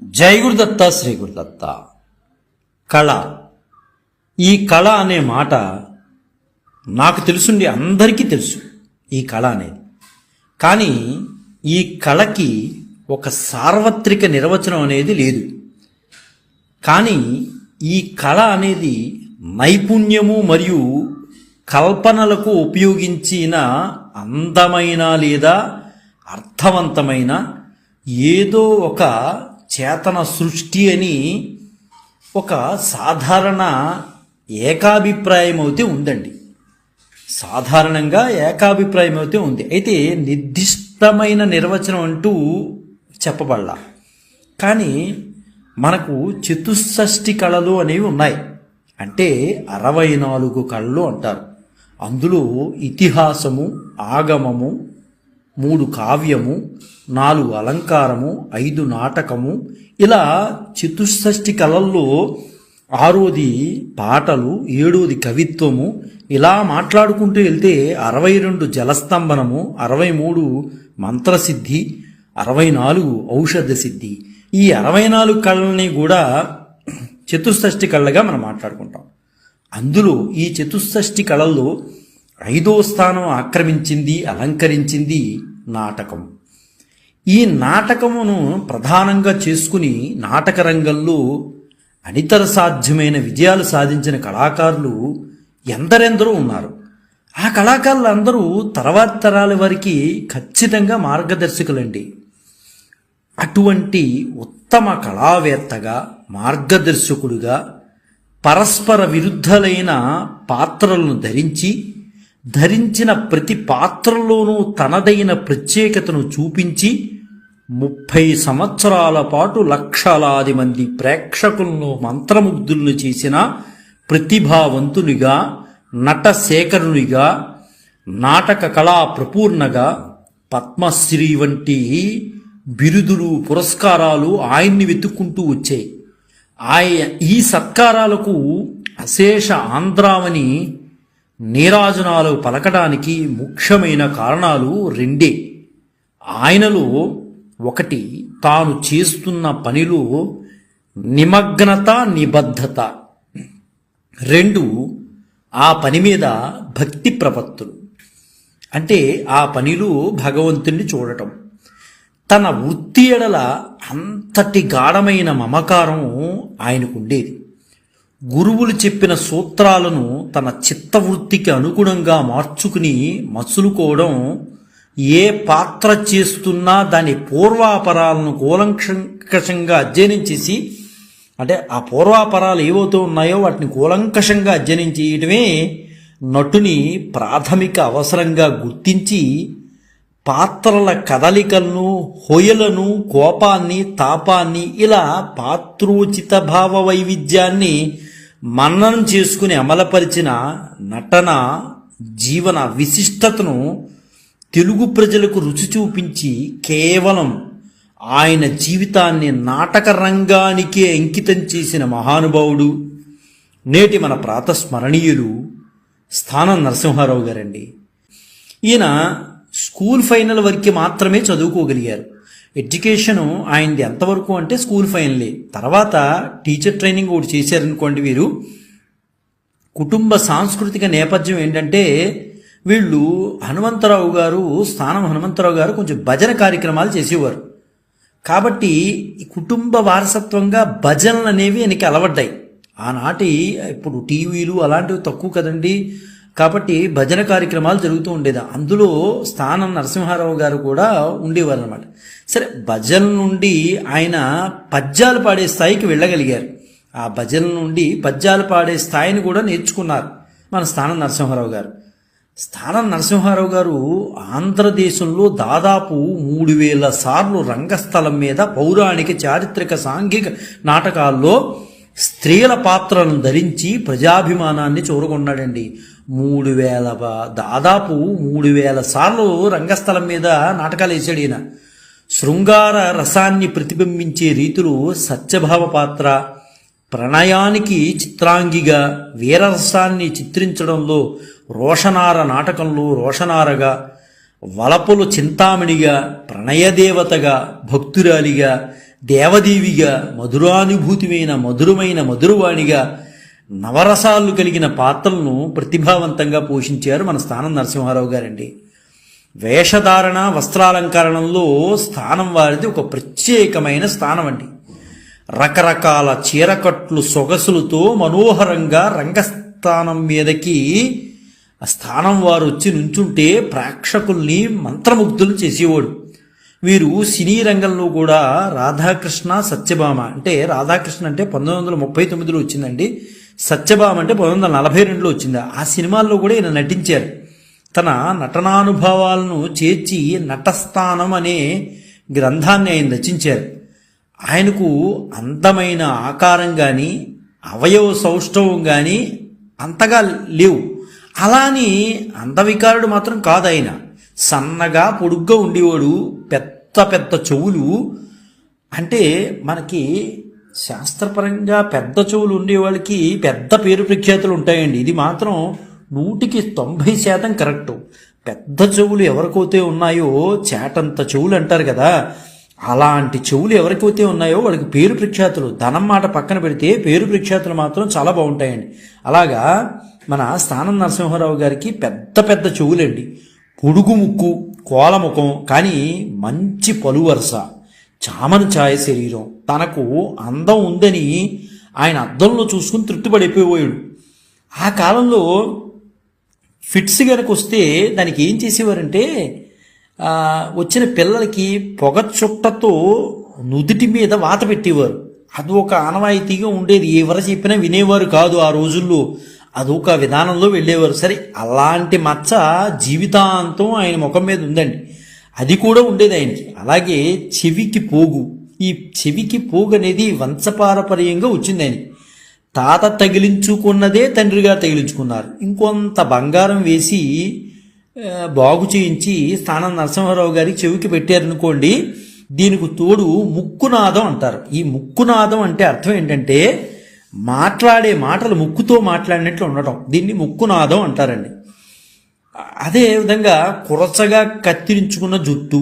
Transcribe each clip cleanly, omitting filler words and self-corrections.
జై గురుదత్త శ్రీ గురుదత్త. కళ, ఈ కళ అనే మాట నాకు తెలుసుండి అందరికీ తెలుసు ఈ కళ అనేది. కానీ ఈ కళకి ఒక సార్వత్రిక నిర్వచనం అనేది లేదు. కానీ ఈ కళ అనేది నైపుణ్యము మరియు కల్పనలకు ఉపయోగించిన అందమైన లేదా అర్థవంతమైన ఏదో ఒక చేతన సృష్టి అని ఒక సాధారణ ఏకాభిప్రాయం అయితే ఉందండి. సాధారణంగా ఏకాభిప్రాయం అయితే ఉంది. అయితే నిర్దిష్టమైన నిర్వచనం అంటూ చెప్పబడలా. కానీ మనకు చతుషష్ఠి కళలు అనేవి ఉన్నాయి. అంటే 64 కళలు అంటారు. అందులో ఇతిహాసము, ఆగమము, 3 కావ్యము, 4 అలంకారము, 5 నాటకము, ఇలా చతుషష్ఠి కళల్లో 6వది పాటలు, 7వది కవిత్వము, ఇలా మాట్లాడుకుంటూ వెళ్తే 62 జలస్తంభనము, 63 మంత్రసిద్ధి, 64 ఔషధ సిద్ధి. ఈ 64 కళల్ని కూడా చతుషష్ఠి కళగా మనం మాట్లాడుకుంటాం. అందులో ఈ చతుషష్ఠి కళల్లో 5వ స్థానం ఆక్రమించింది, అలంకరించింది నాటకం. ఈ నాటకమును ప్రధానంగా చేసుకుని నాటక రంగంలో అనితర సాధ్యమైన విజయాలు సాధించిన కళాకారులు ఎందరెందరో ఉన్నారు. ఆ కళాకారులు అందరూ తర్వాతి తరాల వారికి ఖచ్చితంగా మార్గదర్శకులండి. అటువంటి ఉత్తమ కళావేత్తగా, మార్గదర్శకుడుగా పరస్పర విరుద్ధలైన పాత్రలను ధరించిన ప్రతి పాత్రలోనూ తనదైన ప్రత్యేకతను చూపించి 30 సంవత్సరాల పాటు లక్షలాది మంది ప్రేక్షకులను మంత్రముగ్ధులను చేసిన ప్రతిభావంతునిగా, నటశేఖరునిగా, నాటక కళా ప్రపూర్ణగా పద్మశ్రీ వంటి బిరుదులు, పురస్కారాలు ఆయన్ని వెతుక్కుంటూ వచ్చాయి. ఈ సత్కారాలకు అశేష ఆంధ్రావని నీరాజనాలు పలకడానికి ముఖ్యమైన కారణాలు 2. ఆయనలో 1 తాను చేస్తున్న పనిలో నిమగ్నత, నిబద్ధత. 2 ఆ పని మీద భక్తి ప్రపత్తులు. అంటే ఆ పనిలో భగవంతుణ్ణి చూడటం. తన వృత్తి ఎడల అంతటి గాఢమైన మమకారం ఆయనకుండేది. గురువులు చెప్పిన సూత్రాలను తన చిత్తవృత్తికి అనుగుణంగా మార్చుకుని మసులుకోవడం, ఏ పాత్ర చేస్తున్నా దాని పూర్వాపరాలను కూలంకషంగా అధ్యయనం చేసి, అంటే ఆ పూర్వాపరాలు ఏవైతే ఉన్నాయో వాటిని కూలంకషంగా అధ్యయనం చేయడమే నటుని ప్రాథమిక అవసరంగా గుర్తించి పాత్రల కదలికలను, హొయలను, కోపాన్ని, తాపాన్ని, ఇలా పాత్రోచిత భావ వైవిధ్యాన్ని మన్ననం చేసుకుని అమలుపరిచిన నటన జీవన విశిష్టతను తెలుగు ప్రజలకు రుచి చూపించి కేవలం ఆయన జీవితాన్ని నాటక రంగానికే అంకితం చేసిన మహానుభావుడు నేటి మన ప్రాతస్మరణీయులు స్థానం నరసింహారావు గారండి. ఈయన స్కూల్ ఫైనల్ వరకు మాత్రమే చదువుకోగలిగారు. ఎడ్యుకేషను ఆయనది ఎంతవరకు అంటే స్కూల్ ఫైనలే. తర్వాత టీచర్ ట్రైనింగ్ ఒకటి చేశారనుకోండి. వీరు కుటుంబ సాంస్కృతిక నేపథ్యం ఏంటంటే వీళ్ళు స్థానం హనుమంతరావు గారు కొంచెం భజన కార్యక్రమాలు చేసేవారు. కాబట్టి ఈ కుటుంబ వారసత్వంగా భజనలు అనేవి ఆయనకి అలవడ్డాయి. ఆనాటి ఇప్పుడు టీవీలు అలాంటివి తక్కువ కదండి. కాబట్టి భజన కార్యక్రమాలు జరుగుతూ ఉండేది. అందులో స్థానం నరసింహారావు గారు కూడా ఉండేవారు అనమాట. సరే, భజన నుండి ఆయన పద్యాలు పాడే స్థాయికి వెళ్ళగలిగారు. ఆ భజన నుండి పద్యాలు పాడే స్థాయిని కూడా నేర్చుకున్నారు మన స్థానం నరసింహారావు గారు. స్థానం నరసింహారావు గారు ఆంధ్రదేశంలో దాదాపు 3000 సార్లు రంగస్థలం మీద పౌరాణిక, చారిత్రక, సాంఘిక నాటకాల్లో స్త్రీల పాత్రలను ధరించి ప్రజాభిమానాన్ని చూరగొన్నాడండి. దాదాపు 3000 సార్లు రంగస్థలం మీద నాటకాలు వేసాడు ఈయన. శృంగార రసాన్ని ప్రతిబింబించే రీతిలో సత్యభావ పాత్ర, ప్రణయానికి చిత్రాంగిగా, వీరరసాన్ని చిత్రించడంలో రోషనార నాటకంలో రోషనారగా, వలపులు చింతామణిగా, ప్రణయదేవతగా, భక్తురాలిగా, దేవదేవిగా, మధురానుభూతిమైన మధురవాణిగా, నవరసాలు కలిగిన పాత్రలను ప్రతిభావంతంగా పోషించారు మన స్థానం నరసింహారావు గారండి. వేషధారణ, వస్త్రాలంకరణంలో స్థానం వారిది ఒక ప్రత్యేకమైన స్థానం అండి. రకరకాల చీరకట్లు సొగసులతో మనోహరంగా రంగస్థానం మీదకి ఆ స్థానం వారు వచ్చి నుంచుంటే ప్రేక్షకుల్ని మంత్రముగ్ధులు చేసేవాడు. వీరు సినీ రంగంలో కూడా రాధాకృష్ణ, సత్యభామ, అంటే రాధాకృష్ణ అంటే 1939లో వచ్చిందండి, సత్యభామ అంటే 1942లో వచ్చింది. ఆ సినిమాల్లో కూడా ఈయన నటించారు. తన నటనానుభవాలను చేర్చి నటస్థానం అనే గ్రంథాన్ని ఆయన రచించారు. ఆయనకు అందమైన ఆకారం కానీ అవయవ సౌష్ఠవం కానీ అంతగా లేవు. అలాని అందవికారుడు మాత్రం కాదు ఆయన. సన్నగా పొడుగ్గా ఉండేవాడు, పెద్ద పెద్ద చెవులు. అంటే మనకి శాస్త్రపరంగా పెద్ద చెవులు ఉండేవాళ్ళకి పెద్ద పేరు ప్రఖ్యాతులు ఉంటాయండి. ఇది మాత్రం 100% కరెక్టు. పెద్ద చెవులు ఎవరికైతే ఉన్నాయో, చేటంత చెవులు అంటారు కదా, అలాంటి చెవులు ఎవరికైతే ఉన్నాయో వాళ్ళకి పేరు ప్రఖ్యాతులు, ధనం మాట పక్కన పెడితే పేరు ప్రఖ్యాతులు మాత్రం చాలా బాగుంటాయండి. అలాగా మన స్థానం నరసింహారావు గారికి పెద్ద పెద్ద చెవులండి, పొడుగు ముక్కు, కోలముఖం, కానీ మంచి పలువరస, చామను ఛాయ శరీరం. తనకు అందం ఉందని ఆయన అద్దంలో చూసుకుని తృప్తిపడిపోయాడు. ఆ కాలంలో ఫిట్స్ కనుక వస్తే దానికి ఏం చేసేవారంటే, వచ్చిన పిల్లలకి పొగ చుట్టతో నుదుటి మీద వాత పెట్టేవారు. అది ఒక ఆనవాయితీగా ఉండేది. ఎవరు చెప్పినా వినేవారు కాదు ఆ రోజుల్లో. అదొక విధానంలో వెళ్ళేవారు. సరే, అలాంటి మచ్చ జీవితాంతం ఆయన ముఖం మీద ఉందండి. అది కూడా ఉండేది ఆయనకి. అలాగే చెవికి పోగు, ఈ చెవికి పోగు అనేది వంశపారపర్యంగా వచ్చింది ఆయనకి. తాత తగిలించుకున్నదే తండ్రిగా తగిలించుకున్నారు. ఇంకొంత బంగారం వేసి బాగు చేయించి స్థానం నరసింహారావు గారికి చెవికి పెట్టారనుకోండి. దీనికి తోడు ముక్కునాదం అంటారు. ఈ ముక్కునాదం అంటే అర్థం ఏంటంటే మాట్లాడే మాటలు ముక్కుతో మాట్లాడినట్లు ఉండటం. దీన్ని ముక్కునాదం అంటారండి. అదే విధంగా కురచగా కత్తిరించుకున్న జుట్టు,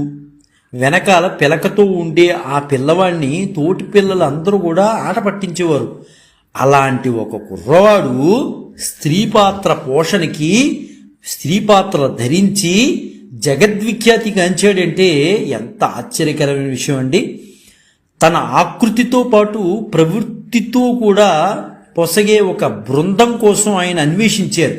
వెనకాల పిలకతో ఉండే ఆ పిల్లవాడిని తోటి పిల్లలందరూ కూడా ఆట పట్టించేవారు. అలాంటి ఒక కుర్రవాడు స్త్రీ పాత్ర పోషణకి, స్త్రీ పాత్ర ధరించి జగద్విఖ్యాతి గాంచాడంటే ఎంత ఆశ్చర్యకరమైన విషయం అండి. తన ఆకృతితో పాటు ప్రవృత్తితో కూడా పొసగే ఒక బృందం కోసం ఆయన అన్వేషించారు.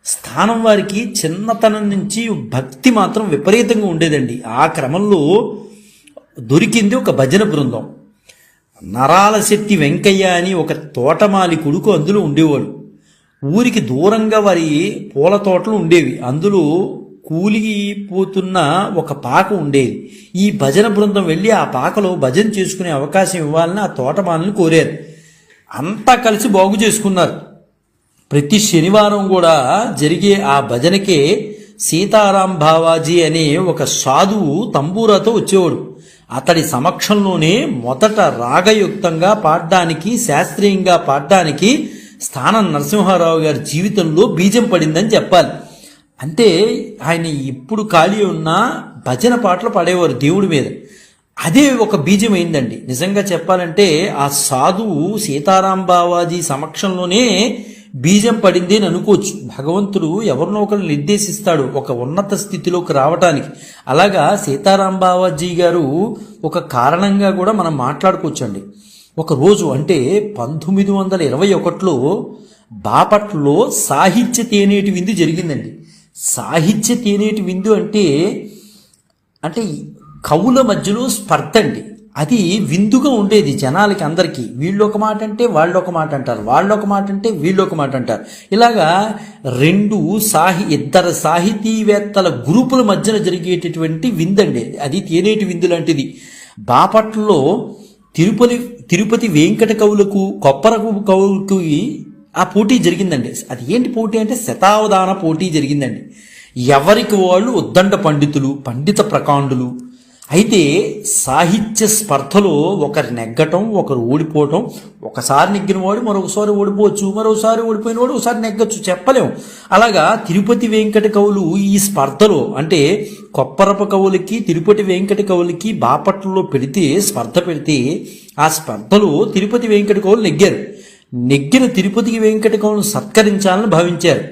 స్థానం వారికి చిన్నతనం నుంచి భక్తి మాత్రం విపరీతంగా ఉండేదండి. ఆ క్రమంలో దొరికింది ఒక భజన బృందం. నరాల శెట్టి వెంకయ్య అని ఒక తోటమాలి కొడుకు అందులో ఉండేవాడు. ఊరికి దూరంగా వారి పూల తోటలు ఉండేవి. అందులో కూలిపోతున్న ఒక పాక ఉండేది. ఈ భజన బృందం వెళ్ళి ఆ పాకలో భజన చేసుకునే అవకాశం ఇవ్వాలని ఆ తోటమాలిని కోరారు. అంతా కలిసి బాగు చేసుకున్నారు. ప్రతి శనివారం కూడా జరిగే ఆ భజనకే సీతారాం బావాజీ అనే ఒక సాధువు తంబూరాతో వచ్చేవాడు. అతడి సమక్షంలోనే మొదట రాగయుక్తంగా పాడడానికి, శాస్త్రీయంగా పాడడానికి స్థానం నరసింహారావు గారి జీవితంలో బీజం పడిందని చెప్పాలి. అంటే ఆయన ఎప్పుడు ఖాళీ ఉన్నా భజన పాటలు పాడేవారు దేవుడి మీద. అదే ఒక బీజం అయిందండి. నిజంగా చెప్పాలంటే ఆ సాధువు సీతారాం బావాజీ సమక్షంలోనే బీజం పడింది అని అనుకోవచ్చు. భగవంతుడు ఎవరినో ఒకరు నిర్దేశిస్తాడు ఒక ఉన్నత స్థితిలోకి రావటానికి. అలాగా సీతారాం బావాజీ గారు ఒక కారణంగా కూడా మనం మాట్లాడుకోవచ్చండి. ఒక రోజు అంటే 1921లో బాపట్లలో సాహిత్య తేనేటి విందు జరిగిందండి. సాహిత్య తేనేటి విందు అంటే కవుల మధ్యలో స్పర్ధ అండి. అది విందుగా ఉండేది జనాలకి అందరికీ. వీళ్ళు ఒక మాట అంటే వాళ్ళు ఒక మాట అంటారు, వాళ్ళు ఒక మాట అంటే వీళ్ళు ఒక మాట అంటారు. ఇలాగా ఇద్దరు సాహితీవేత్తల గ్రూపుల మధ్యన జరిగేటటువంటి విందండి అది. తేనేటి విందు లాంటిది. బాపట్లలో తిరుపతి వెంకట కవులకు, కొప్పర కవులకు ఆ పోటీ జరిగిందండి. అది ఏంటి పోటీ అంటే శతావధాన పోటీ జరిగిందండి. ఎవరికి వాళ్ళు ఉద్దండ పండితులు, పండిత ప్రకాండులు, అయితే సాహిత్య స్పర్ధలో ఒకరు నెగ్గటం, ఒకరు ఓడిపోవటం, ఒకసారి నెగ్గిన వాడు మరొకసారి ఓడిపోవచ్చు, మరోసారి ఓడిపోయిన వాడు ఒకసారి నెగ్గచ్చు, చెప్పలేం. అలాగా తిరుపతి వెంకట కవులు ఈ స్పర్ధలో, అంటే కొప్పరప కవులకి తిరుపతి వెంకట కవులకి బాపట్లలో స్పర్ధ పెడితే ఆ స్పర్ధలో తిరుపతి వెంకట కవులు నెగ్గారు. నెగ్గిన తిరుపతి వెంకట కవులను సత్కరించాలని భావించారు.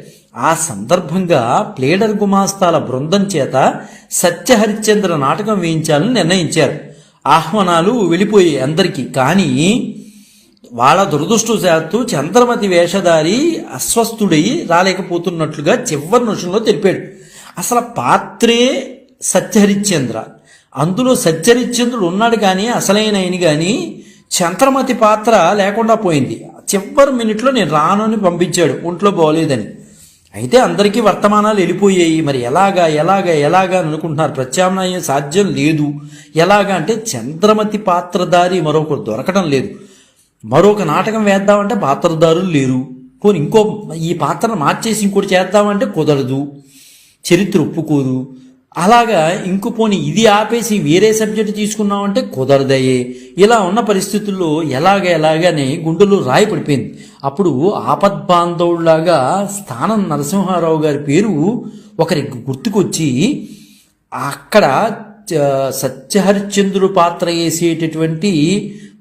ఆ సందర్భంగా ప్లేడర్ గుమాస్తాల బృందం చేత సత్యహరిశ్చంద్ర నాటకం వేయించాలని నిర్ణయించారు. ఆహ్వానాలు వెళ్ళిపోయాయి అందరికీ. కానీ వాళ్ళ దురదృష్టవశాత్తు చంద్రమతి వేషధారి అస్వస్థుడై రాలేకపోతున్నట్లుగా చివరి నిమిషంలో తెలిపాడు. అసలు పాత్రే సత్యహరిశ్చంద్ర, అందులో సత్యహరిశ్చంద్రుడు ఉన్నాడు కానీ అసలైన ఆయన కానీ చంద్రమతి పాత్ర లేకుండా పోయింది. చివరి మినిట్లో నేను రాను అని పంపించాడు, ఒంట్లో బాగోలేదని. అయితే అందరికీ వర్తమానాలు వెళ్ళిపోయాయి. మరి ఎలాగా అని అనుకుంటున్నారు. ప్రత్యామ్నాయం సాధ్యం లేదు. ఎలాగా అంటే చంద్రమతి పాత్రధారి మరొకరు దొరకడం లేదు. మరొక నాటకం వేద్దామంటే పాత్రధారులు లేరు. పోనీ ఇంకో ఈ పాత్రను మార్చేసి ఇంకోటి చేద్దామంటే కుదరదు, చరిత్ర ఒప్పుకోదు. అలాగా పోనీ ఇది ఆపేసి వేరే సబ్జెక్టు తీసుకున్నామంటే కుదరదయ్యే. ఇలా ఉన్న పరిస్థితుల్లో ఎలాగని గుండెలో రాయి పడిపోయింది. అప్పుడు ఆపద్బాంధవుడిలాగా స్థానం నరసింహారావు గారి పేరు ఒకరికి గుర్తుకొచ్చి, అక్కడ సత్యహరిశ్చంద్రుడు పాత్ర వేసేటటువంటి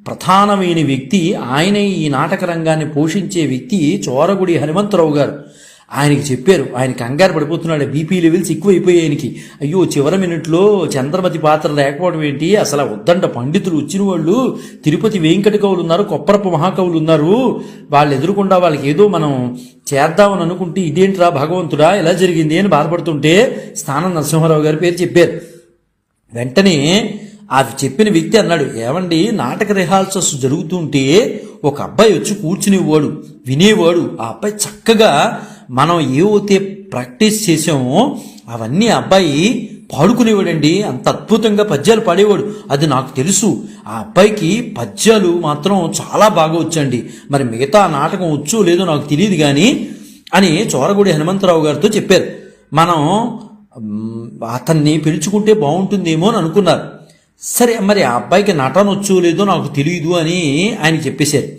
ప్రధానమైన వ్యక్తి, ఆయనే ఈ నాటక రంగాన్ని పోషించే వ్యక్తి చోరగుడి హనుమంతరావు గారు. ఆయనకి చెప్పారు. ఆయన కంగారు పడిపోతున్నాడు, బీపీ లెవెల్స్ ఎక్కువైపోయాయి ఆయనకి. అయ్యో చివరి మినిట్లో చంద్రమతి పాత్ర లేకపోవడం ఏంటి, అసలు ఉద్దండ పండితులు వచ్చిన వాళ్ళు తిరుపతి వెంకట కవులు ఉన్నారు, కొప్పరపు మహాకవులు ఉన్నారు, వాళ్ళు ఎదురుకుండా వాళ్ళకి ఏదో మనం చేద్దామని అనుకుంటే ఇదేంట్రా భగవంతుడా ఇలా జరిగింది అని బాధపడుతుంటే స్థానం నరసింహారావు గారి పేరు చెప్పారు. వెంటనే ఆ చెప్పిన వ్యక్తి అన్నాడు, ఏమండి నాటక రిహార్సల్స్ జరుగుతుంటే ఒక అబ్బాయి వచ్చి కూర్చునేవాడు, వినేవాడు. ఆ అబ్బాయి చక్కగా మనం ఏవైతే ప్రాక్టీస్ చేసామో అవన్నీ అబ్బాయి పాడుకునేవాడండి, అంత అద్భుతంగా పద్యాలు పాడేవాడు, అది నాకు తెలుసు. ఆ అబ్బాయికి పద్యాలు మాత్రం చాలా బాగా వచ్చండి, మరి మిగతా నాటకం వచ్చో లేదో నాకు తెలియదు కానీ అని చోరగుడి హనుమంతరావు గారితో చెప్పారు. మనం అతన్ని పిలుచుకుంటే బాగుంటుందేమో అని అనుకున్నారు. సరే మరి ఆ అబ్బాయికి నటన వచ్చో లేదో నాకు తెలియదు అని ఆయన చెప్పేశారు.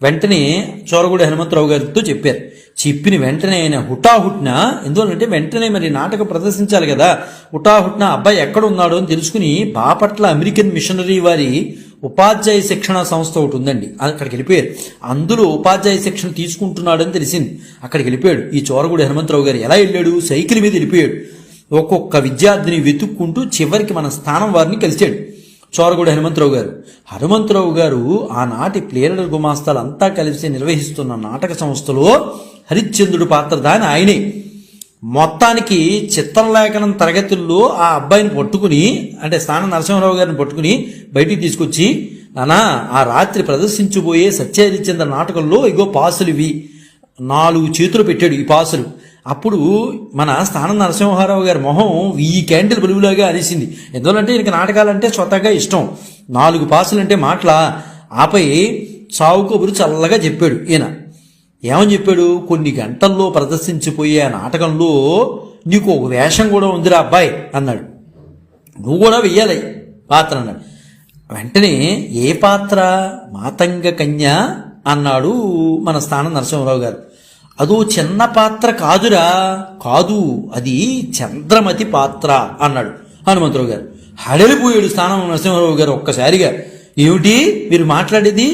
వెంటనే చోరగుడి హనుమంతరావు గారితో చెప్పారు. చెప్పిన వెంటనే ఆయన హుటాహుట్న, ఎందువల్లంటే వెంటనే మరి నాటకం ప్రదర్శించాలి కదా, హుటాహుట్న అబ్బాయి ఎక్కడ ఉన్నాడో అని తెలుసుకుని బాపట్ల అమెరికన్ మిషనరీ వారి ఉపాధ్యాయ శిక్షణ సంస్థ ఒకటి ఉందండి, అక్కడికి వెళ్ళిపోయారు. అందులో ఉపాధ్యాయ శిక్షణ తీసుకుంటున్నాడని తెలిసింది. అక్కడికి వెళ్ళిపోయాడు ఈ చోరగుడి హనుమంతరావు గారు. ఎలా వెళ్ళాడు? సైకిల్ మీద వెళ్ళిపోయాడు. ఒక్కొక్క విద్యార్థిని వెతుక్కుంటూ చివరికి మన స్థానం వారిని కలిశాడు చోరగుడి హనుమంతరావు గారు ఆనాటి ప్లేడర్ గుమాస్తాలంతా కలిసి నిర్వహిస్తున్న నాటక సంస్థలో హరిశ్చంద్రుడు పాత్రధాని ఆయనే. మొత్తానికి చిత్రలేఖనం తరగతుల్లో ఆ అబ్బాయిని పట్టుకుని, అంటే స్థానం నరసింహారావు గారిని పట్టుకుని బయటికి తీసుకొచ్చి, నానా ఆ రాత్రి ప్రదర్శించబోయే సత్యహరిశ్చంద్ర నాటకంలో ఇగో పాసులు ఇవి 4 చేతులు పెట్టాడు ఈ పాసులు. అప్పుడు మన స్థానం నరసింహారావు గారి మొహం ఈ క్యాండిల్ బలుగులాగా అరిసింది. ఎందువలంటే ఈయనకి నాటకాలంటే స్వతహాగా ఇష్టం. 4 పాసులంటే మాటల. ఆపై సావు కబురు చల్లగా చెప్పాడు ఈయన. ఏమని చెప్పాడు? కొన్ని గంటల్లో ప్రదర్శించిపోయే ఆ నాటకంలో నీకు ఒక వేషం కూడా ఉందిరా అబ్బాయి అన్నాడు, నువ్వు కూడా వెయ్యాలి పాత్ర అన్నాడు. వెంటనే ఏ పాత్ర? మాతంగ కన్య అన్నాడు మన స్థానం నరసింహారావు గారు. అదో చిన్న పాత్ర కాదురా, కాదు అది చంద్రమతి పాత్ర అన్నాడు హనుమంతరావు గారు. హడలిపోయాడు స్థానం నరసింహారావు గారు ఒక్కసారిగా. ఏమిటి మీరు మాట్లాడేది?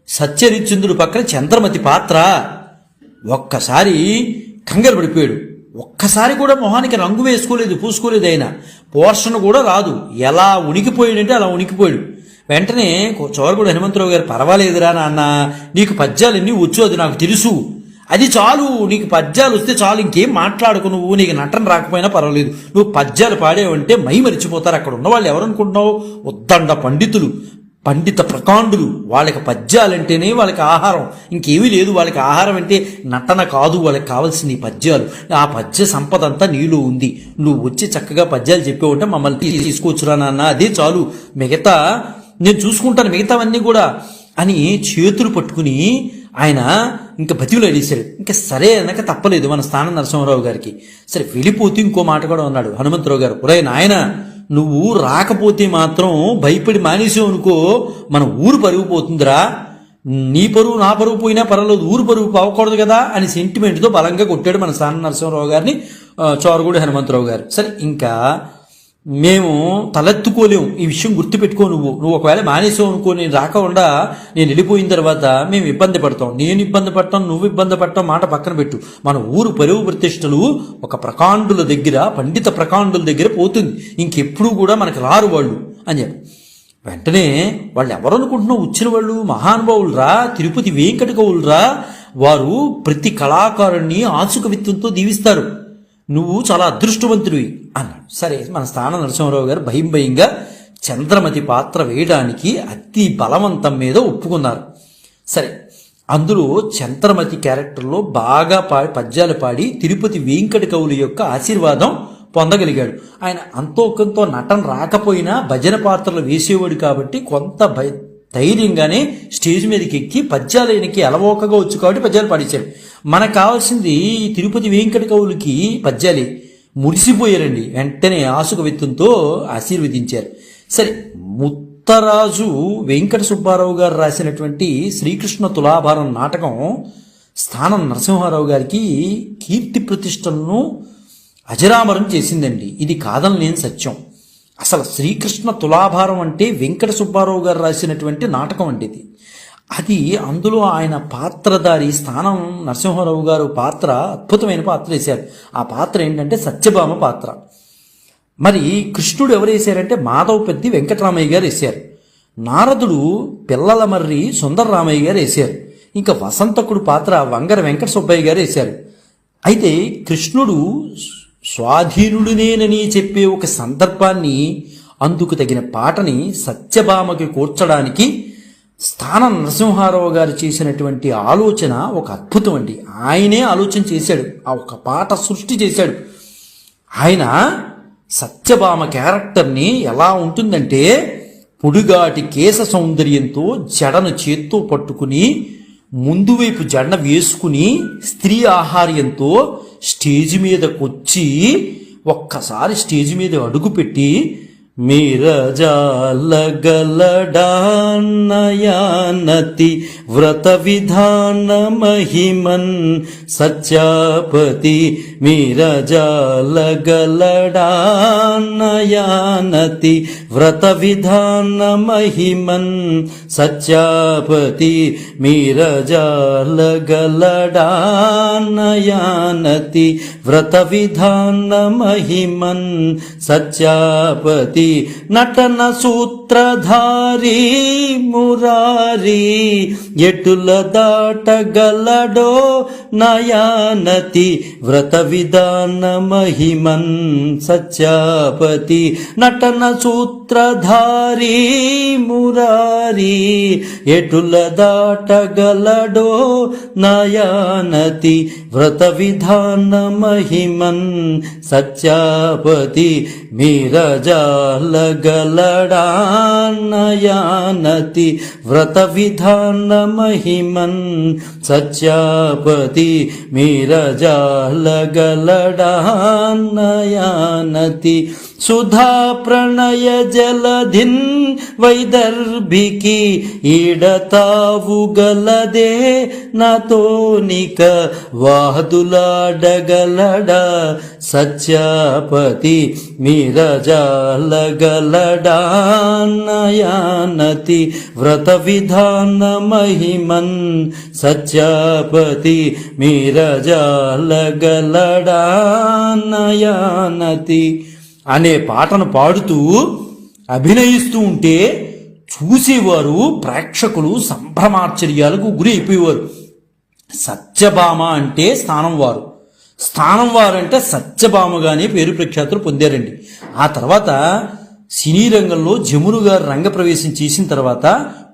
సత్యహరిశ్చంద్రుడు పక్కన చంద్రమతి పాత్ర. ఒక్కసారి కంగారు పడిపోయాడు. ఒక్కసారి కూడా మొహానికి రంగు వేసుకోలేదు, పూసుకోలేదు. అయినా పోర్షన్ కూడా రాదు. ఎలా ఉనికిపోయాడంటే అలా ఉనికిపోయాడు. వెంటనే చోరగుడి హనుమంతరావు గారు, పర్వాలేదురా నాన్న, నీకు పద్యాలన్నీ వచ్చు, అది నాకు తెలుసు, అది చాలు, నీకు పద్యాలు వస్తే చాలు, ఇంకేం మాట్లాడుకు నువ్వు, నీకు నటన రాకపోయినా పర్వాలేదు, నువ్వు పద్యాలు పాడేవంటే మై మరిచిపోతారు. అక్కడ ఉన్నవాళ్ళు ఎవరనుకుంటున్నావు? ఉద్దండ పండితులు, పండిత ప్రకాండులు. వాళ్ళకి పద్యాలంటేనే వాళ్ళకి ఆహారం, ఇంకేమీ లేదు. వాళ్ళకి ఆహారం అంటే నటన కాదు, వాళ్ళకి కావాల్సింది ఈ పద్యాలు. ఆ పద్య సంపద అంతా నీలో ఉంది. నువ్వు వచ్చి చక్కగా పద్యాలు చెప్పేవంటే మమ్మల్ని తీసుకొచ్చురా నాన్న, అదే చాలు, మిగతా నేను చూసుకుంటాను, మిగతావన్నీ కూడా అని చేతులు పట్టుకుని ఆయన ఇంకా బతివులు అడిగాడు. ఇంకా సరే అనక తప్పలేదు మన స్థానం నరసింహారావు గారికి. సరే వెళ్ళిపోతూ ఇంకో మాట కూడా అన్నాడు హనుమంతరావు గారు. ఒరే నాయన, నువ్వు రాకపోతే మాత్రం భయపడి మానేసావు అనుకో మన ఊరు పరుగు పోతుందిరా, నీ పరువు నా పరువు పోయినా పర్వాలేదు, ఊరు పరువు పోకూడదు కదా అని సెంటిమెంట్తో బలంగా కొట్టాడు మన స్థానం నరసింహారావు గారిని చోరగూడి హనుమంతరావు గారు. సరే, ఇంకా మేము తలెత్తుకోలేము, ఈ విషయం గుర్తుపెట్టుకో, నువ్వు ఒకవేళ మానేసావు అనుకో, నేను రాకుండా నేను వెళ్ళిపోయిన తర్వాత మేము ఇబ్బంది పడతాం, నేను ఇబ్బంది పడతాం, నువ్వు ఇబ్బంది పడతాం, మాట పక్కన పెట్టు, మన ఊరు పరువు ప్రతిష్టలు ఒక ప్రకాండుల దగ్గర, పండిత ప్రకాండుల దగ్గర పోతుంది, ఇంకెప్పుడు కూడా మనకి రారు వాళ్ళు అని చెప్పి వెంటనే వాళ్ళు ఎవరు అనుకుంటున్నావు, వచ్చిన వాళ్ళు మహానుభావులురా, తిరుపతి వెంకట కవులురా, వారు ప్రతి కళాకారుణ్ణి ఆసుకవిత్వంతో దీవిస్తారు, నువ్వు చాలా అదృష్టవంతుడివి అన్నాడు. సరే, మన స్థానం నరసింహారావు గారు భయంగా చంద్రమతి పాత్ర వేయడానికి అతి బలవంతం మీద ఒప్పుకున్నారు. సరే, అందులో చంద్రమతి క్యారెక్టర్లో బాగా పద్యాలు పాడి తిరుపతి వెంకట కవుల యొక్క ఆశీర్వాదం పొందగలిగాడు. ఆయన అంతో కొంత నటన రాకపోయినా భజన పాత్రలు వేసేవాడు కాబట్టి కొంత ధైర్యంగానే స్టేజ్ మీదకి ఎక్కి పద్యాలు ఆయనకి అలవోకగా వచ్చు కాబట్టి పద్యాలు పాడించాడు. మనకు కావాల్సింది తిరుపతి వెంకట కవులకి పద్యాలే, మురిసిపోయారండి. వెంటనే ఆసుకవిత్తంతో ఆశీర్వదించారు. సరే, ముత్తరాజు వెంకట సుబ్బారావు గారు రాసినటువంటి శ్రీకృష్ణ తులాభారం నాటకం స్థానం నరసింహారావు గారికి కీర్తి ప్రతిష్టలను అజరామరం చేసిందండి. ఇది కాదనలేని సత్యం. అసలు శ్రీకృష్ణ తులాభారం అంటే వెంకట సుబ్బారావు గారు రాసినటువంటి నాటకం అండి ఇది. అది అందులో ఆయన పాత్రధారి స్థానం నరసింహారావు గారు పాత్ర అద్భుతమైన పాత్ర వేశారు. ఆ పాత్ర ఏంటంటే సత్యభామ పాత్ర. మరి కృష్ణుడు ఎవరు వేశారంటే మాధవ పెద్ది వెంకటరామయ్య గారు వేశారు. నారదుడు పిల్లల మర్రి సుందరరామయ్య గారు వేశారు. ఇంకా వసంతకుడు పాత్ర వంగర వెంకట సుబ్బయ్య గారు వేశారు. అయితే కృష్ణుడు స్వాధీనుడినేనని చెప్పే ఒక సందర్భాన్ని, అందుకు తగిన పాటని సత్యభామకి కూర్చడానికి స్థానం నరసింహారావు గారు చేసినటువంటి ఆలోచన ఒక అద్భుతం అండి. ఆయనే ఆలోచన చేశాడు, ఆ ఒక పాట సృష్టి చేశాడు. ఆయన సత్యభామ క్యారెక్టర్ని ఎలా ఉంటుందంటే, పొడుగాటి కేశ సౌందర్యంతో జడను చేత్తో పట్టుకుని ముందు వైపు జడ వేసుకుని స్త్రీ ఆహార్యంతో స్టేజ్ మీదకొచ్చి ఒక్కసారి స్టేజ్ మీద అడుగుపెట్టి మీరజాలగలడాన్నయానతి వ్రత విధాన మహిమన్ సత్యాపతి మీరజాలగలడాన్నయానతి వ్రత విధాన మహిమన్ సత్యాపతి మీరజాలగలడాన్నయానతి వ్రత విధాన మహిమన్ సత్యాపతి నటన సూత్రధారి మురారి ఎటుల దాటగలడో నయానతి వ్రత విధాన మహిమన్ సత్యాపతి నటన సూత్రధారి మురారి ఎటుల దాటగలడో నయానతి వ్రత విధాన మహిమన్ సత్యాపతి మీరజాలగలడాన్నయానతి వ్రత విధాన మహిమన్ సత్యాపతి మీరజాలగలడాన్నయానతి సుధా ప్రణయ జలధిన్ వైదర్భికి ఈడతావుగలదే నాతోనిక వాదులాడగలడ సత్యాపతి మీరజాలగలడాన్నయానతి వ్రత విధాన మహిమన్ సత్యాపతి మీరజాలగలడాన్నయానతి అనే పాటను పాడుతూ అభినయిస్తూ ఉంటే చూసేవారు ప్రేక్షకులు సంభ్రమాశ్చర్యాలకు గురి అయిపోయేవారు. సత్యభామ అంటే స్థానం వారు, స్థానం వారు అంటే సత్యభామగానే పేరు ప్రఖ్యాతులు పొందారండి. ఆ తర్వాత సినీ రంగంలో జమురు గారు రంగప్రవేశం చేసిన తర్వాత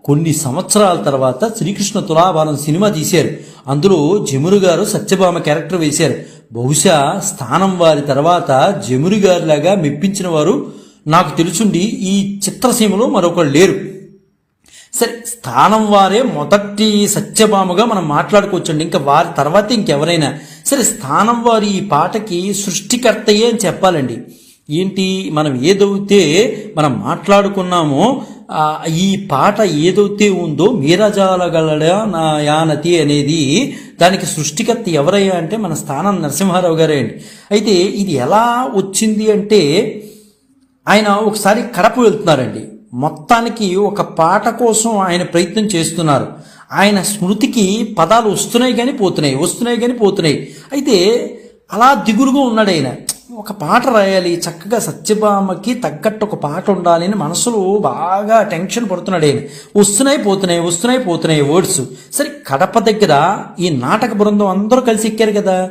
కొన్ని సంవత్సరాల తర్వాత శ్రీకృష్ణ తులాభారం సినిమా తీశారు. అందులో జమురు గారు సత్యభామ క్యారెక్టర్ వేశారు. బహుశా స్థానం వారి తర్వాత జమురు గారిలాగా మెప్పించిన వారు నాకు తెలుసుండి ఈ చిత్రసీమలో మరొకరు లేరు. సరే, స్థానం వారే మొదటి సత్యభామగా మనం మాట్లాడుకోవచ్చండి. ఇంకా వారి తర్వాత ఇంకెవరైనా సరే, స్థానం వారి ఈ పాటకి సృష్టికర్తయే అని చెప్పాలండి. ఏంటి, మనం ఏదైతే మనం మాట్లాడుకున్నామో ఈ పాట ఏదైతే ఉందో మీరజాలగలడ నా యానతి అనేది, దానికి సృష్టికర్త ఎవరయ్యా అంటే మన స్థానం నరసింహారావు గారే అండి. అయితే ఇది ఎలా వచ్చింది అంటే, ఆయన ఒకసారి కడప వెళ్తున్నారండి. మొత్తానికి ఒక పాట కోసం ఆయన ప్రయత్నం చేస్తున్నారు. ఆయన స్మృతికి పదాలు వస్తున్నాయి కానీ పోతున్నాయి. అయితే అలా దిగులుగా ఉన్నాడు ఆయన. ఒక పాట రాయాలి, చక్కగా సత్యభామకి తగ్గట్టు ఒక పాట ఉండాలి అని మనసులో బాగా టెన్షన్ పడుతున్నాడు ఆయన. వస్తున్నాయి పోతున్నాయి వర్డ్స్. సరే, కడప దగ్గర ఈ నాటక బృందం అందరూ కలిసి ఎక్కారు కదా.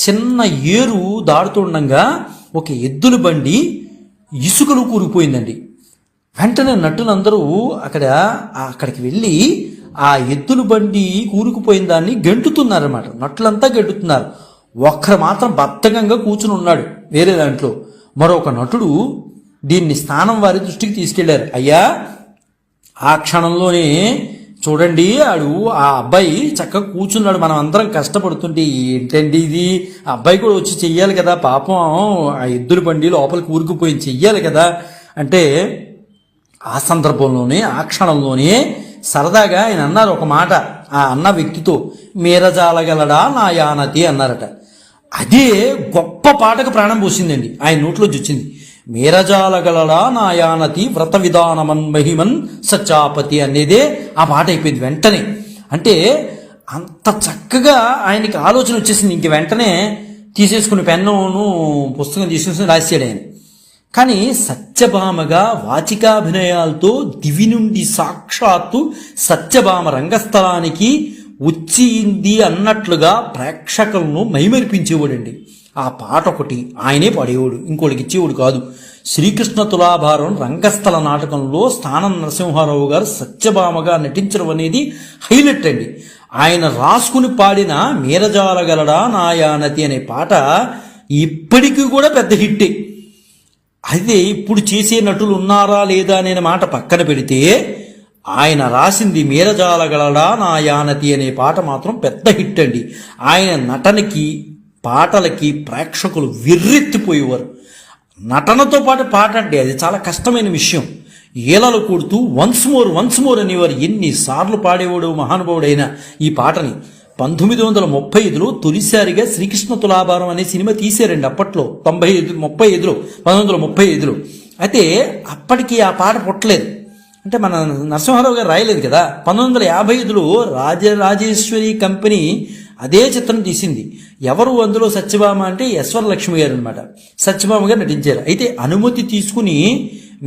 చిన్న ఏరు దాడుతుండగా ఒక ఎద్దుల బండి ఇసుకలు కూరుకుపోయిందండి. వెంటనే నటులందరూ అక్కడికి వెళ్ళి ఆ ఎద్దుల బండి కూరుకుపోయిన దాన్ని గెంటుతున్నారన్నమాట. నటులంతా గెంటుతున్నారు. ఒక్కరు మాత్రం బద్ధకంగా కూర్చుని ఉన్నాడు వేరే దాంట్లో. మరొక నటుడు దీన్ని స్థానం వారి దృష్టికి తీసుకెళ్లారు. అయ్యా, ఆ క్షణంలోనే చూడండి, ఆ అబ్బాయి చక్కగా కూర్చున్నాడు, మనం అందరం కష్టపడుతుంటే ఏంటండి ఇది, ఆ అబ్బాయి కూడా వచ్చి చెయ్యాలి కదా, పాపం ఆ ఎద్దుల బండి లోపలికి ఊరుకుపోయి చెయ్యాలి కదా అంటే, ఆ సందర్భంలోనే ఆ క్షణంలోనే సరదాగా ఆయన అన్నారు ఒక మాట. ఆ అన్న వ్యక్తితో మీరజాలగలడా నా యానతి అన్నారట. అదే గొప్ప పాటకు ప్రాణం పోసిందండి. ఆయన నోట్లోంచి వచ్చింది మీరజాలగలడా నా యానతి వ్రత విధానమన్ మహిమన్ సచ్చాపతి అనేదే ఆ పాట అయిపోయింది వెంటనే. అంటే అంత చక్కగా ఆయనకి ఆలోచన వచ్చేసింది. ఇంక వెంటనే తీసేసుకుని పెన్నును పుస్తకం తీసుకుని రాసాడు ఆయన. కానీ సత్యభామగా వాచికాభినయాలతో దివి నుండి సాక్షాత్తు సత్యభామ రంగస్థలానికి వచ్చింది అన్నట్లుగా ప్రేక్షకులను మైమరిపించేవాడండి. ఆ పాట ఒకటి ఆయనే పాడేవాడు, ఇంకోటికి ఇచ్చేవాడు కాదు. శ్రీకృష్ణ తులాభారం రంగస్థల నాటకంలో స్థానం నరసింహారావు గారు సత్యభామగా నటించడం అనేది హైలైట్ అండి. ఆయన రాసుకుని పాడిన మీరజాలగలడా నాయానతి అనే పాట ఇప్పటికీ కూడా పెద్ద హిట్టే. అయితే ఇప్పుడు చేసే నటులు ఉన్నారా లేదా అనే మాట పక్కన పెడితే, ఆయన రాసింది మీరజాలగలడా నా యానతి అనే పాట మాత్రం పెద్ద హిట్ అండి. ఆయన నటనకి పాటలకి ప్రేక్షకులు విర్రెత్తిపోయేవారు. నటనతో పాటు పాట అంటే అది చాలా కష్టమైన విషయం. ఏలలు కొడుతూ వన్స్ మోర్ అనేవారు. ఎన్నిసార్లు పాడేవాడు మహానుభావుడైన ఈ పాటని. 1935లో తొలిసారిగా శ్రీకృష్ణ తులాభారం అనే సినిమా తీశారండి. అప్పట్లో 1935లో. అయితే అప్పటికి ఆ పాట పుట్టలేదు. అంటే మన నరసింహారావు గారు రాయలేదు కదా. 1955లో రాజరాజేశ్వరి కంపెనీ అదే చిత్రం తీసింది. ఎవరు అందులో సత్యభామ అంటే యశ్వరలక్ష్మి గారు అనమాట. సత్యభామ గారు నటించారు. అయితే అనుమతి తీసుకుని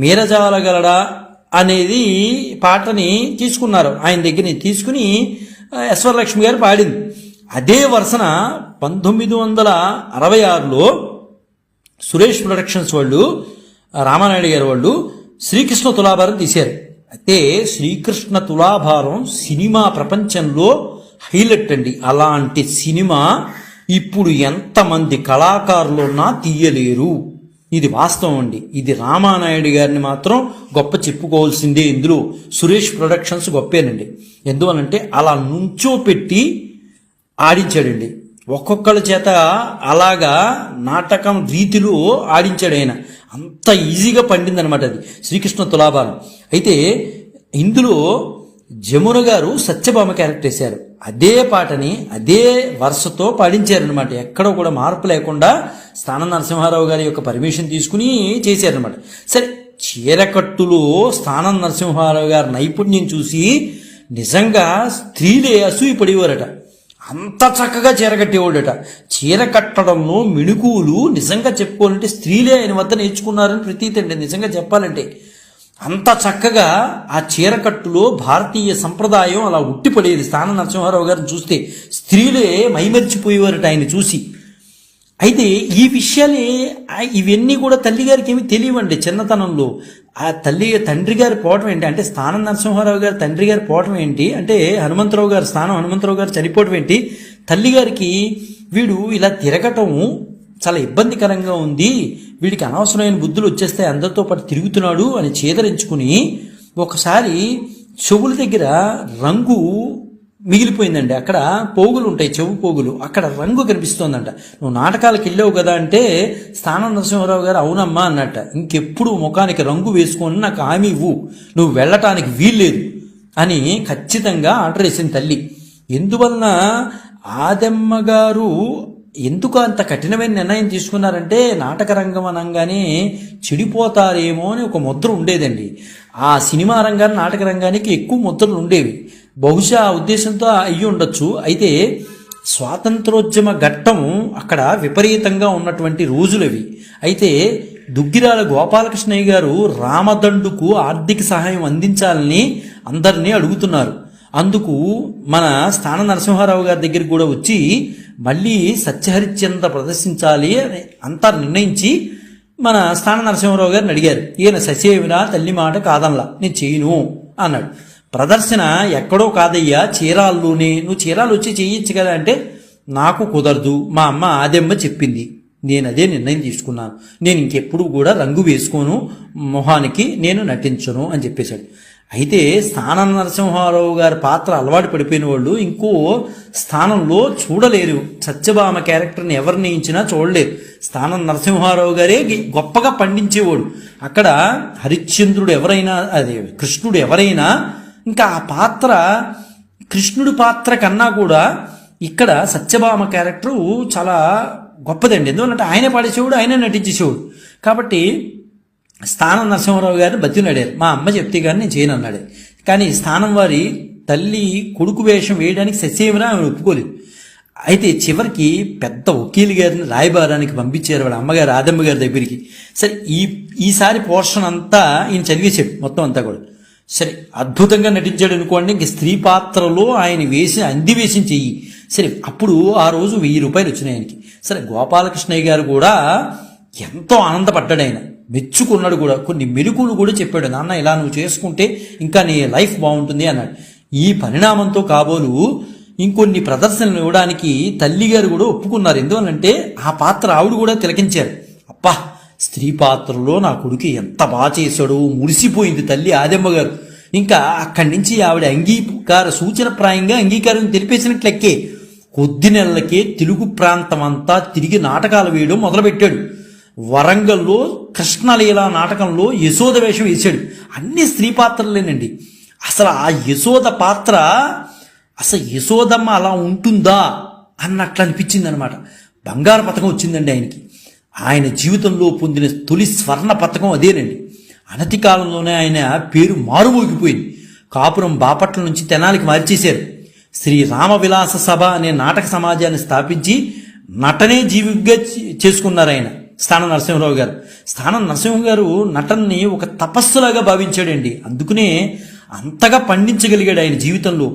మీరజాలగలడా అనేది పాటని తీసుకున్నారు. ఆయన దగ్గర తీసుకుని యశ్వరలక్ష్మి గారు పాడింది. అదే వరుసన 1966లో సురేష్ ప్రొడక్షన్స్ వాళ్ళు, రామానాయుడు గారు వాళ్ళు శ్రీకృష్ణ తులాభారం తీశారు. అయితే శ్రీకృష్ణ తులాభారం సినిమా ప్రపంచంలో హైలైట్ అండి. అలాంటి సినిమా ఇప్పుడు ఎంతమంది కళాకారులు ఉన్నా తీయలేరు. ఇది వాస్తవం అండి. ఇది రామానాయుడు గారిని మాత్రం గొప్ప చెప్పుకోవాల్సిందే. ఇందులో సురేష్ ప్రొడక్షన్స్ గొప్పేనండి. ఎందువలంటే అలా నుంచో పెట్టి ఆడించాడండి. ఒక్కొక్కళ్ళ చేత అలాగా నాటకం రీతిలో ఆడించాడు ఆయన. అంత ఈజీగా పండిందనమాట అది శ్రీకృష్ణ తులాభారం. అయితే ఇందులో జమున గారు సత్యభామ క్యారెక్టర్ వేశారు. అదే పాటని అదే వరుసతో పాడించారనమాట. ఎక్కడో కూడా మార్పు లేకుండా స్థానం నరసింహారావు గారి యొక్క పర్మిషన్ తీసుకుని చేశారనమాట. సరే, చీరకట్టులో స్థానం నరసింహారావు గారి నైపుణ్యం చూసి నిజంగా స్త్రీలే అసూయపడేవారట. అంత చక్కగా చీర కట్టేవాడట. చీర కట్టడంలో మిణుకులు నిజంగా చెప్పుకోవాలంటే స్త్రీలే ఆయన వద్ద నేర్చుకున్నారని ప్రతీతి అండి. నిజంగా చెప్పాలంటే అంత చక్కగా ఆ చీరకట్టులో భారతీయ సంప్రదాయం అలా ఉట్టిపడేది. స్థానం నరసింహారావు గారిని చూస్తే స్త్రీలే మైమరిచిపోయేవారట ఆయన చూసి. అయితే ఈ విషయాలే ఇవన్నీ కూడా తల్లిగారికి ఏమి తెలియవండి చిన్నతనంలో. ఆ తండ్రి గారి పోవటం ఏంటి అంటే, స్థానం నరసింహారావు గారి తండ్రి గారి పోవటం ఏంటి అంటే, హనుమంతరావు గారు చనిపోవటం ఏంటి, తల్లిగారికి వీడు ఇలా తిరగటం చాలా ఇబ్బందికరంగా ఉంది, వీడికి అనవసరమైన బుద్ధులు వచ్చేస్తే అందరితో పాటు తిరుగుతున్నాడు అని చేదరించుకుని ఒకసారి చెవుల దగ్గర రంగు మిగిలిపోయిందండి. అక్కడ పోగులు ఉంటాయి, చెవు పోగులు, అక్కడ రంగు కనిపిస్తోందంట. నువ్వు నాటకాలకు వెళ్ళావు కదా అంటే స్థానం నరసింహారావు గారు అవునమ్మా అన్నట్ట. ఇంకెప్పుడు ముఖానికి రంగు వేసుకొని నాకు హామీ ఇవ్వు, నువ్వు వెళ్ళటానికి వీల్లేదు అని ఖచ్చితంగా ఆర్డర్ వేసింది తల్లి. ఎందువలన ఆదెమ్మ గారు ఎందుకు అంత కఠినమైన నిర్ణయం తీసుకున్నారంటే నాటక రంగం అనగానే చెడిపోతారేమో అని ఒక ముద్ర ఉండేదండి. ఆ సినిమా రంగాన్ని, నాటక రంగానికి ఎక్కువ ముద్రలు ఉండేవి. బహుశా ఆ ఉద్దేశంతో అయ్యి ఉండొచ్చు. అయితే స్వాతంత్రోద్యమ ఘట్టం అక్కడ విపరీతంగా ఉన్నటువంటి రోజులవి. అయితే దుగ్గిరాల గోపాలకృష్ణయ్య గారు రామదండుకు ఆర్థిక సహాయం అందించాలని అందరినీ అడుగుతున్నారు. అందుకు మన స్థాన నరసింహారావు గారి దగ్గరికి కూడా వచ్చి మళ్ళీ సత్యహరిశ్చంద్ర ప్రదర్శించాలి అని అంతా నిర్ణయించి మన స్థాన నరసింహారావు గారిని అడిగారు. ఈయన ససేవినా తల్లి మాట కాదనలా, నేను చేయను అన్నాడు. ప్రదర్శన ఎక్కడో కాదయ్యా, చీరాల్లోనే, నువ్వు చీరాలు వచ్చి చేయొచ్చు కదా అంటే నాకు కుదరదు, మా అమ్మ ఆదెమ్మ చెప్పింది, నేను అదే నిర్ణయం తీసుకున్నాను, నేను ఇంకెప్పుడు కూడా రంగు వేసుకోను, మొహానికి నేను నటించను అని చెప్పేశాడు. అయితే స్థానం నరసింహారావు గారి పాత్ర అలవాటు పడిపోయిన వాళ్ళు ఇంకో స్థానంలో చూడలేరు. సత్యభామ క్యారెక్టర్ని ఎవరిని ఇచ్చినా చూడలేరు. స్థానం నరసింహారావు గారే గొప్పగా పండించేవాడు. అక్కడ హరిశ్చంద్రుడు ఎవరైనా, అదే కృష్ణుడు ఎవరైనా, ఇంకా ఆ పాత్ర కృష్ణుడి పాత్ర కన్నా కూడా ఇక్కడ సత్యభామ క్యారెక్టరు చాలా గొప్పదండి. ఎందుకంటే ఆయనే పాడేసేవాడు, ఆయనే నటించేసేవాడు. కాబట్టి స్థానం నరసింహారావు గారిని బతిలాడారు. మా అమ్మ చెప్తే కానీ నేను చేయను అన్నాడు. కానీ స్థానం వారి తల్లి కొడుకు వేషం వేయడానికి ససేమినా ఆమె ఒప్పుకోలేదు. అయితే చివరికి పెద్ద వకీలు గారిని రాయబారానికి పంపించారు వాళ్ళ అమ్మగారు ఆదమ్మ గారి దగ్గరికి. సరే ఈసారి పోర్షన్ అంతా ఈయన చదివేశాడు మొత్తం అంతా కూడా. సరే అద్భుతంగా నటించాడు అనుకోండి. ఇంక స్త్రీ పాత్రలో ఆయన వేసి అందివేషం చెయ్యి. సరే అప్పుడు ఆ రోజు 1000 రూపాయలు వచ్చినాయి ఆయనకి. సరే గోపాలకృష్ణయ్య గారు కూడా ఎంతో ఆనందపడ్డాడు, ఆయన మెచ్చుకున్నాడు కూడా. కొన్ని మెలుకులు కూడా చెప్పాడు, నాన్న ఇలా నువ్వు చేసుకుంటే ఇంకా నీ లైఫ్ బాగుంటుంది అన్నాడు. ఈ పరిణామంతో కాబోలు ఇంకొన్ని ప్రదర్శనలు ఇవ్వడానికి తల్లిగారు కూడా ఒప్పుకున్నారు. ఎందువల్లంటే ఆ పాత్ర ఆవిడ కూడా తిలకించారు. అప్పా, స్త్రీ పాత్రలో నా కొడుకు ఎంత బాగా చేశాడు, మురిసిపోయింది తల్లి ఆదెమ్మ గారు. ఇంకా అక్కడి నుంచి ఆవిడ అంగీకార సూచనప్రాయంగా అంగీకారం తెలిపేసినట్లెక్కే కొద్ది నెలలకే తెలుగు ప్రాంతం అంతా తిరిగి నాటకాలు వేయడం మొదలుపెట్టాడు. వరంగల్లో కృష్ణలీల నాటకంలో యశోద వేషం వేశాడు. అన్ని స్త్రీ పాత్రలేనండి. అసలు ఆ యశోద పాత్ర, అసలు యశోదమ్మ అలా ఉంటుందా అన్నట్లు అనిపించింది అనమాట. బంగారు పథకం వచ్చిందండి ఆయనకి. ఆయన జీవితంలో పొందిన తొలి స్వర్ణ పథకం అదేనండి. అనతి కాలంలోనే ఆయన పేరు మారుమోగిపోయింది. కాపురం బాపట్ల నుంచి తెనాలికి మార్చేశారు. శ్రీ రామ విలాస సభ అనే నాటక సమాజాన్ని స్థాపించి నటనే జీవిగా చేసుకున్నారు ఆయన స్థానం నరసింహారావు గారు. స్థానం నరసింహ గారు నటనని ఒక తపస్సులాగా భావించాడండి. అందుకనే అంతగా పండించగలిగాడు ఆయన జీవితంలో.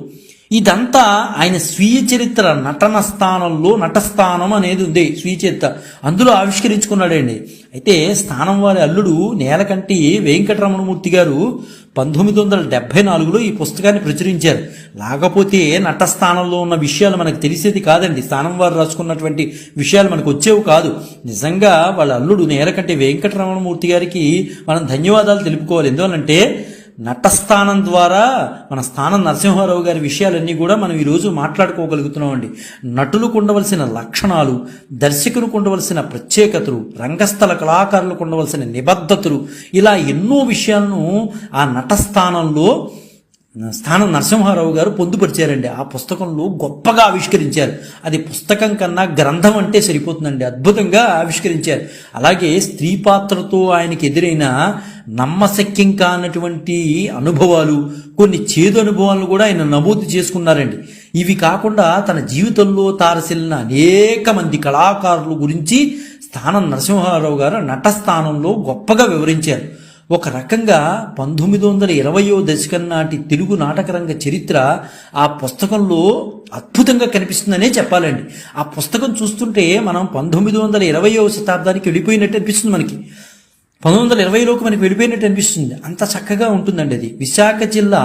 ఇదంతా ఆయన స్వీయ చరిత్ర, నటన స్థానంలో నటస్థానం అనేది ఉంది, స్వీయ చరిత్ర, అందులో ఆవిష్కరించుకున్నాడండి. అయితే స్థానం వారి అల్లుడు నేలకంటి వెంకటరమణమూర్తి గారు 1974లో ఈ పుస్తకాన్ని ప్రచురించారు. లేకపోతే నటస్థానంలో ఉన్న విషయాలు మనకు తెలిసేది కాదండి. స్థానం వారు రాసుకున్నటువంటి విషయాలు మనకు వచ్చేవి కాదు. నిజంగా వాళ్ళ అల్లుడు నేలకంటి వెంకటరమణమూర్తి గారికి మనం ధన్యవాదాలు తెలుపుకోవాలి. ఎందువల్లంటే నటస్థానం ద్వారా మన స్థానం నరసింహారావు గారి విషయాలన్నీ కూడా మనం ఈరోజు మాట్లాడుకోగలుగుతున్నామండి. నటులకు ఉండవలసిన లక్షణాలు, దర్శకులకు ఉండవలసిన ప్రత్యేకతలు, రంగస్థల కళాకారులకు ఉండవలసిన నిబద్ధతలు, ఇలా ఎన్నో విషయాలను ఆ నటస్థానంలో స్థానం నరసింహారావు గారు పొందుపరిచారండి. ఆ పుస్తకంలో గొప్పగా ఆవిష్కరించారు. అది పుస్తకం కన్నా గ్రంథం అంటే సరిపోతుందండి, అద్భుతంగా ఆవిష్కరించారు. అలాగే స్త్రీ పాత్రతో ఆయనకి ఎదురైన నమ్మశక్యం కానటువంటి అనుభవాలు, కొన్ని చేదు అనుభవాలను కూడా ఆయన నమోదు చేసుకున్నారండి. ఇవి కాకుండా తన జీవితంలో తారసిల్లిన అనేక మంది కళాకారుల గురించి స్థానం నరసింహారావు గారు నటస్థానంలో గొప్పగా వివరించారు. ఒక రకంగా 1920వ దశకం నాటి తెలుగు నాటకరంగ చరిత్ర ఆ పుస్తకంలో అద్భుతంగా కనిపిస్తుందనే చెప్పాలండి. ఆ పుస్తకం చూస్తుంటే మనం 1920వ శతాబ్దానికి వెళ్ళిపోయినట్టు అనిపిస్తుంది. మనకి 1920లోకి మనకి వెళ్ళిపోయినట్టు అనిపిస్తుంది. అంత చక్కగా ఉంటుందండి అది. విశాఖ జిల్లా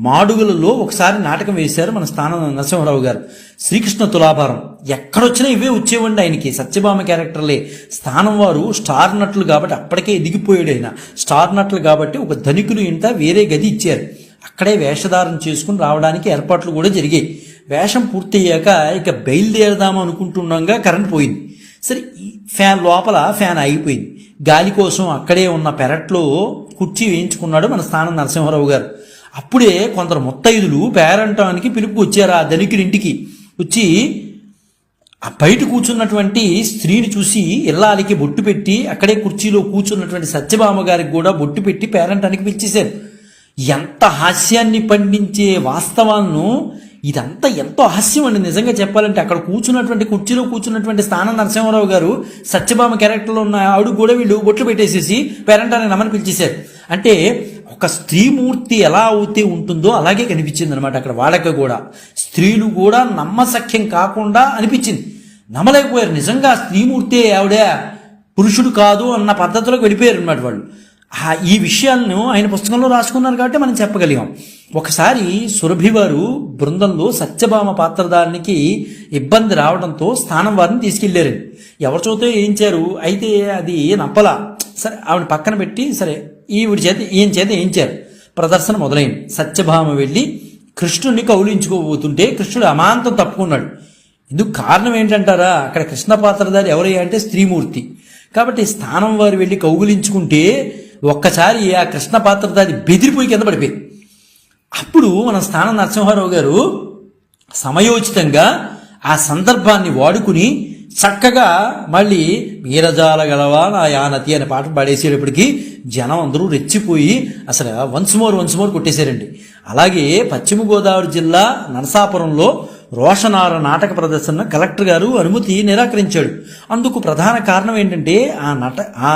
మాడుగులలో ఒకసారి నాటకం వేశారు మన స్థానం నరసింహారావు గారు, శ్రీకృష్ణ తులాభారం. ఎక్కడొచ్చినా ఇవే వచ్చేవండి ఆయనకి, సత్యభామ క్యారెక్టర్లే. స్థానం వారు స్టార్ నటులు కాబట్టి, అప్పటికే ఎదిగిపోయాడు ఆయన, స్టార్ నటులు కాబట్టి ఒక ధనికులు ఇంట వేరే గది ఇచ్చారు. అక్కడే వేషధారణ చేసుకుని రావడానికి ఏర్పాట్లు కూడా జరిగాయి. వేషం పూర్తయ్యాక ఇక బయలుదేరదాం అనుకుంటుండగా కరెంట్ పోయింది. సరే, ఫ్యాన్ లోపల ఫ్యాన్ ఆగిపోయింది. గాలి కోసం అక్కడే ఉన్న పెరట్లో కుర్చీ వేయించుకున్నాడు మన స్థానం నరసింహారావు గారు. అప్పుడే కొందరు ముత్తైదులు పేరంటానికి పిలుపు వచ్చారు. ఆ ధనికుడింటికి వచ్చి ఆ బయట కూర్చున్నటువంటి స్త్రీని చూసి ఇల్లాలికి బొట్టు పెట్టి అక్కడే కుర్చీలో కూర్చున్నటువంటి సత్యభామ గారికి కూడా బొట్టు పెట్టి పేరంటానికి పిలిచేశారు. ఎంత హాస్యాన్ని పండించే వాస్తవాలను, ఇదంతా ఎంతో హాస్యం అండి నిజంగా చెప్పాలంటే. అక్కడ కూర్చున్నటువంటి కుర్చీలో కూర్చున్నటువంటి స్థానం నరసింహారావు గారు సత్యభామ క్యారెక్టర్లో ఉన్న ఆవిడ కూడా వీళ్ళు బొట్లు పెట్టేసేసి పేరంటానికి నమ్మని పిలిచేశారు. అంటే ఒక స్త్రీమూర్తి ఎలా అవుతే ఉంటుందో అలాగే కనిపించింది అనమాట అక్కడ వాళ్ళకి కూడా. స్త్రీలు కూడా నమ్మసఖ్యం కాకుండా అనిపించింది, నమ్మలేకపోయారు. నిజంగా స్త్రీమూర్తి ఆవిడ, పురుషుడు కాదు అన్న పద్ధతిలోకి వెళ్ళిపోయారు అనమాట వాళ్ళు. ఈ విషయాలను ఆయన పుస్తకంలో రాసుకున్నారు కాబట్టి మనం చెప్పగలిగాం. ఒకసారి సురభి వారు బృందంలో సత్యభామ పాత్రధారికి ఇబ్బంది రావడంతో స్థానం వారిని తీసుకెళ్లారండి. ఎవరి చోతో వేయించారు, అయితే అది నప్పలా. సరే, ఆవిడ పక్కన పెట్టి సరే ఈయన చేత వేయించారు. ప్రదర్శన మొదలైంది. సత్యభామ వెళ్ళి కృష్ణుడిని కౌలించుకోబోతుంటే కృష్ణుడు అమాంతం తప్పుకున్నాడు. ఇందుకు కారణం ఏంటంటారా, అక్కడ కృష్ణ పాత్రధారి ఎవరయ్యా అంటే స్త్రీమూర్తి. కాబట్టి స్థానం వారు వెళ్ళి కౌగులించుకుంటే ఒక్కసారి ఆ కృష్ణ పాత్రధారి బెదిరిపోయి కింద పడిపోయింది. అప్పుడు మన స్థానం నరసింహారావు గారు సమయోచితంగా ఆ సందర్భాన్ని వాడుకుని చక్కగా మళ్ళీ మీరజాల గలవా నా యానతి అనే పాట పాడేసేటప్పటికి జనం అందరూ రెచ్చిపోయి అసలు వన్స్ మోర్ కొట్టేశారండి. అలాగే పశ్చిమ గోదావరి జిల్లా నరసాపురంలో రోషనార నాటక ప్రదర్శన కలెక్టర్ గారు అనుమతి నిరాకరించాడు. అందుకు ప్రధాన కారణం ఏంటంటే ఆ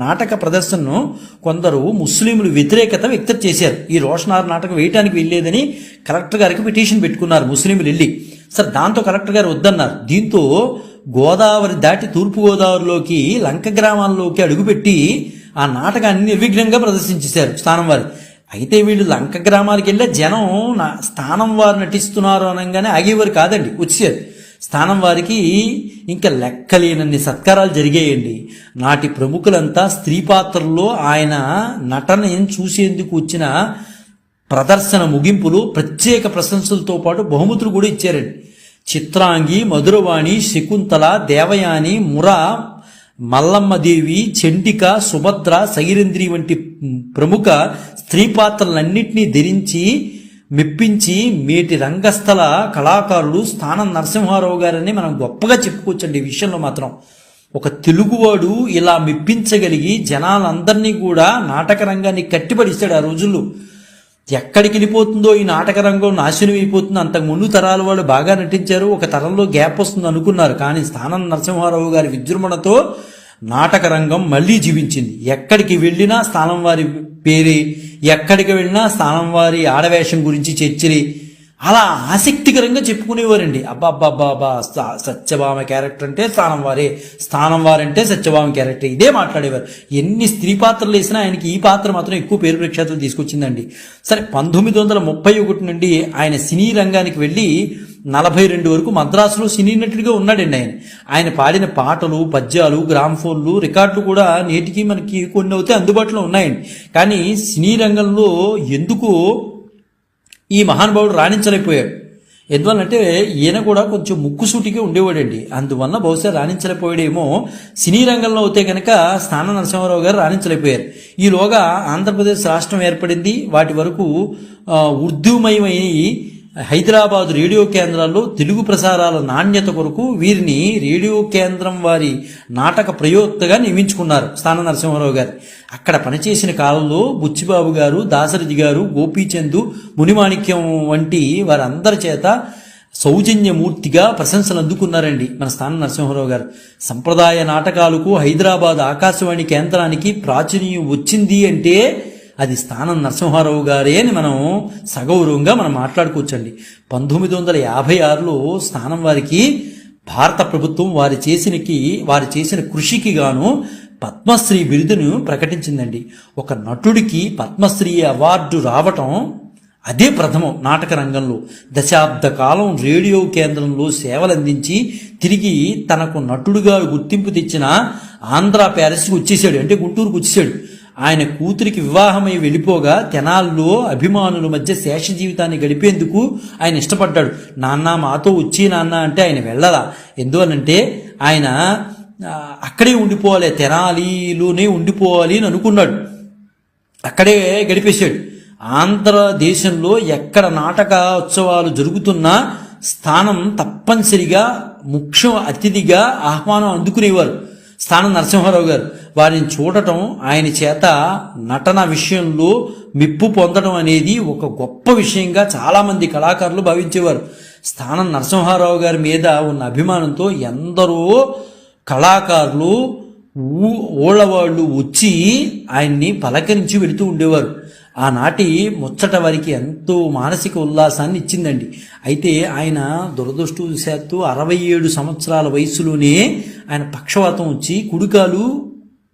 నాటక ప్రదర్శనను కొందరు ముస్లింలు వ్యతిరేకత వ్యక్తం చేశారు. ఈ రోషనార నాటకం వేయటానికి వెళ్ళేదని కలెక్టర్ గారికి పిటిషన్ పెట్టుకున్నారు ముస్లింలు వెళ్ళి. సరే, దాంతో కలెక్టర్ గారు వద్దన్నారు. దీంతో గోదావరి దాటి తూర్పు గోదావరిలోకి లంక గ్రామాల్లోకి అడుగుపెట్టి ఆ నాటకాన్ని నిర్విఘ్నంగా ప్రదర్శించేశారు స్థానం వారు. అయితే వీళ్ళు లంక గ్రామాలకు వెళ్ళే జనం స్థానం వారు నటిస్తున్నారు అనగానే ఆగేవారు కాదండి, వచ్చారు. స్థానం వారికి ఇంకా లెక్కలేనన్ని సత్కారాలు జరిగాయండి. నాటి ప్రముఖులంతా స్త్రీ పాత్రల్లో ఆయన నటన చూసేందుకు వచ్చిన ప్రదర్శన ముగింపులు ప్రత్యేక ప్రశంసలతో పాటు బహుమతులు కూడా ఇచ్చారండి. చిత్రాంగి, మధురవాణి, శకుంతల, దేవయాని, ముర, మల్లమ్మదేవి, చండిక, సుభద్ర, సైరంధ్రి వంటి ప్రముఖ స్త్రీ పాత్రలన్నింటినీ ధరించి మెప్పించి మేటి రంగస్థల కళాకారులు స్థానం నరసింహారావు గారని మనం గొప్పగా చెప్పుకోవచ్చండి. ఈ విషయంలో మాత్రం ఒక తెలుగువాడు ఇలా మెప్పించగలిగి జనాలందరినీ కూడా నాటక రంగాన్ని కట్టిపడిస్తాడు. ఆ రోజుల్లో ఎక్కడికి వెళ్ళిపోతుందో ఈ నాటక రంగం నాశనం అయిపోతుంది. అంతకు ముందు తరాల వాళ్ళు బాగా నటించారు, ఒక తరంలో గ్యాప్ వస్తుంది అనుకున్నారు. కానీ స్థానం నరసింహారావు గారి విజృంభణతో నాటక రంగం మళ్లీ జీవించింది. ఎక్కడికి వెళ్ళినా స్థానం వారి పేరే, ఎక్కడికి వెళ్ళినా స్థానం వారి ఆడవేషం గురించి చర్చరి అలా ఆసక్తికరంగా చెప్పుకునేవారండి. అబ్బాబ్బాబ్బా సత్యభామ క్యారెక్టర్ అంటే స్థానం వారంటే సత్యభామ క్యారెక్టర్, ఇదే మాట్లాడేవారు. ఎన్ని స్త్రీ పాత్రలు వేసినా ఆయనకి ఈ పాత్ర మాత్రం ఎక్కువ పేరు ప్రఖ్యాతులు తీసుకొచ్చిందండి. సరే, 1931 నుండి ఆయన సినీ రంగానికి వెళ్ళి 42 వరకు మద్రాసులో సినీ నటుడిగా ఉన్నాడండి. ఆయన పాడిన పాటలు, పద్యాలు, గ్రామ్ఫోన్లు, రికార్డులు కూడా నేటికి మనకి కొన్ని అయితే అందుబాటులో ఉన్నాయండి. కానీ సినీ రంగంలో ఎందుకు ఈ మహానుభావుడు రాణించలేకపోయాడు? ఎందువల్లంటే ఈయన కూడా కొంచెం ముక్కుసూటిగా ఉండేవాడండి. అందువల్ల బహుశా రాణించలేకపోయాడేమో. సినీ రంగంలో అయితే కనుక స్థానం నరసింహారావు గారు రాణించలేకపోయారు. ఈలోగా ఆంధ్రప్రదేశ్ రాష్ట్రం ఏర్పడింది. వాటి వరకు ఉర్దూమయమై హైదరాబాద్ రేడియో కేంద్రాల్లో తెలుగు ప్రసారాల నాణ్యత కొరకు వీరిని రేడియో కేంద్రం వారి నాటక ప్రయోక్తగా నియమించుకున్నారు స్థానం నరసింహారావు గారు. అక్కడ పనిచేసిన కాలంలో బుచ్చిబాబు గారు, దాశరథి గారు, గోపీచంద్, మునిమాణిక్యం వంటి వారందరి చేత సౌజన్యమూర్తిగా ప్రశంసలు అందుకున్నారండి మన స్థానం నరసింహారావు గారు. సంప్రదాయ నాటకాలకు హైదరాబాద్ ఆకాశవాణి కేంద్రానికి ప్రాచుర్యం వచ్చింది అంటే అది స్థానం నరసింహారావు గారే అని మనం సగౌరవంగా మనం మాట్లాడుకోవచ్చండి. 1956లో స్థానం వారికి భారత ప్రభుత్వం వారి చేసిన కృషికి గాను పద్మశ్రీ బిరుదును ప్రకటించిందండి. ఒక నటుడికి పద్మశ్రీ అవార్డు రావటం అదే ప్రథమం నాటక రంగంలో. దశాబ్ద కాలం రేడియో కేంద్రంలో సేవలందించి తిరిగి తనకు నటుడుగా గుర్తింపు తెచ్చిన ఆంధ్ర ప్యారిస్కి వచ్చేసాడు, అంటే గుంటూరుకు వచ్చేసాడు. ఆయన కూతురికి వివాహమై వెళ్ళిపోగా తెనాల్లో అభిమానుల మధ్య శేష జీవితాన్ని గడిపేందుకు ఆయన ఇష్టపడ్డాడు. నాన్న మాతో వచ్చి నాన్న అంటే ఆయన వెళ్ళలా. ఎందువల్లంటే ఆయన అక్కడే ఉండిపోవాలి, తెనాలిలోనే ఉండిపోవాలి అని అనుకున్నాడు. అక్కడే గడిపేశాడు. ఆంధ్రదేశంలో ఎక్కడ నాటక ఉత్సవాలు జరుగుతున్నా స్థానం తప్పనిసరిగా ముఖ్య అతిథిగా ఆహ్వానం అందుకునేవారు స్థానం నరసింహారావు గారు. వారిని చూడటం, ఆయన చేత నటన విషయంలో మెప్పు పొందడం అనేది ఒక గొప్ప విషయంగా చాలామంది కళాకారులు భావించేవారు. స్థానం నరసింహారావు గారి మీద ఉన్న అభిమానంతో ఎందరో కళాకారులు ఊళ్ళవాళ్ళు వచ్చి ఆయన్ని పలకరించి వెళుతూ ఉండేవారు. ఆనాటి ముచ్చట వారికి ఎంతో మానసిక ఉల్లాసాన్ని ఇచ్చిందండి. అయితే ఆయన దురదృష్టవశాత్తు 67 సంవత్సరాల వయసులోనే ఆయన పక్షవాతం వచ్చి కుడికాలు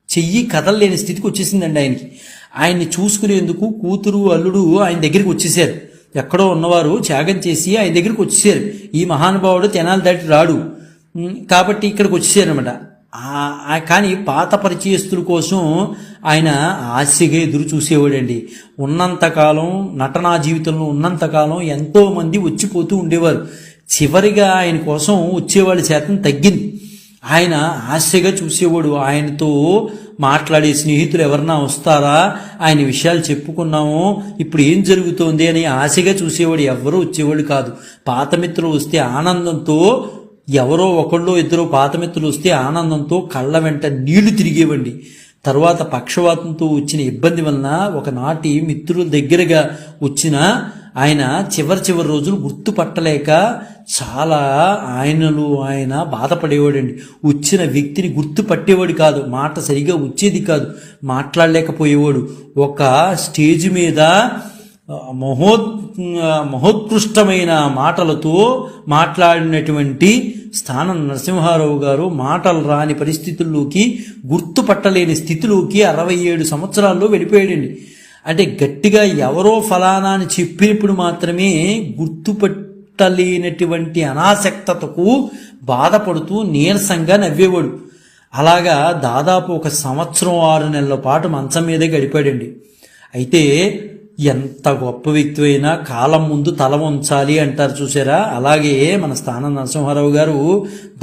చెయ్యి కదలలేని స్థితికి వచ్చేసిందండి ఆయనకి. ఆయన్ని చూసుకునేందుకు కూతురు అల్లుడు ఆయన దగ్గరికి వచ్చేసారు. ఎక్కడో ఉన్నవారు త్యాగం చేసి ఆయన దగ్గరికి వచ్చేసారు. ఈ మహానుభావుడు తెనాలి దాటి రాడు కాబట్టి ఇక్కడికి వచ్చేసారనమాట. కానీ పాత పరిచయస్తుల కోసం ఆయన ఆశగా ఎదురు చూసేవాడండి. ఉన్నంతకాలం నటనా జీవితంలో ఉన్నంతకాలం ఎంతోమంది వచ్చిపోతూ ఉండేవారు. చివరిగా ఆయన కోసం వచ్చేవాళ్ళ శాతం తగ్గింది. ఆయన ఆశగా చూసేవాడు. ఆయనతో మాట్లాడే స్నేహితులు ఎవరన్నా వస్తారా, ఆయన విషయాలు చెప్పుకున్నాము, ఇప్పుడు ఏం జరుగుతోంది అని ఆశగా చూసేవాడు. ఎవరూ వచ్చేవాడు కాదు. పాత మిత్రులు వస్తే ఆనందంతో, ఎవరో ఒకళ్ళు ఇద్దరు పాత మిత్రులు వస్తే ఆనందంతో కళ్ళ వెంట నీళ్లు తిరిగేవండి. తర్వాత పక్షవాతంతో వచ్చిన ఇబ్బంది వలన ఒకనాటి మిత్రుల దగ్గరగా వచ్చిన ఆయన చివరి రోజులు గుర్తుపట్టలేక చాలా ఆయన బాధపడేవాడండి. వచ్చిన వ్యక్తిని గుర్తుపట్టేవాడు కాదు, మాట సరిగా వచ్చేది కాదు, మాట్లాడలేకపోయేవాడు. ఒక స్టేజ్ మీద మహోత్కృష్టమైన మాటలతో మాట్లాడినటువంటి స్థానం నరసింహారావు గారు మాటలు రాని పరిస్థితుల్లోకి, గుర్తుపట్టలేని స్థితిలోకి 67 సంవత్సరాల్లో వెళ్ళిపోయాడండి. అంటే గట్టిగా ఎవరో ఫలానా అని చెప్పినప్పుడు మాత్రమే గుర్తుపట్టలేనటువంటి అనాసక్తతకు బాధపడుతూ నీరసంగా నవ్వేవాడు. అలాగా దాదాపు 1 సంవత్సరం 6 నెలల పాటు మంచం మీదే గడిపాడండి. అయితే ఎంత గొప్ప వ్యక్తి అయినా కాలం ముందు తల వంచాలి అంటారు చూసారా, అలాగే మన స్థానం నరసింహారావు గారు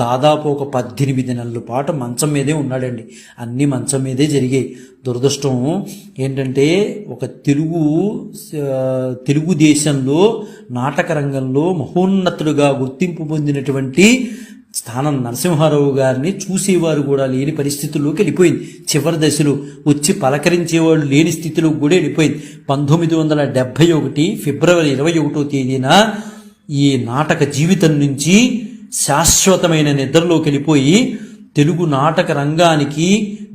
దాదాపు 18 నెలల పాటు మంచం మీదే ఉన్నాడండి. అన్ని మంచం మీదే జరిగాయి. దురదృష్టం ఏంటంటే ఒక తెలుగుదేశంలో నాటక రంగంలో మహోన్నతుడుగా గుర్తింపు పొందినటువంటి స్థానం నరసింహారావు గారిని చూసేవారు కూడా లేని పరిస్థితుల్లోకి వెళ్ళిపోయింది. చివరి దశలో వచ్చి పలకరించేవాళ్ళు లేని స్థితిలోకి కూడా వెళ్ళిపోయింది. 1971 ఫిబ్రవరి 21వ తేదీన ఈ నాటక జీవితం నుంచి శాశ్వతమైన నిద్రలోకి వెళ్ళిపోయి తెలుగు నాటక రంగానికి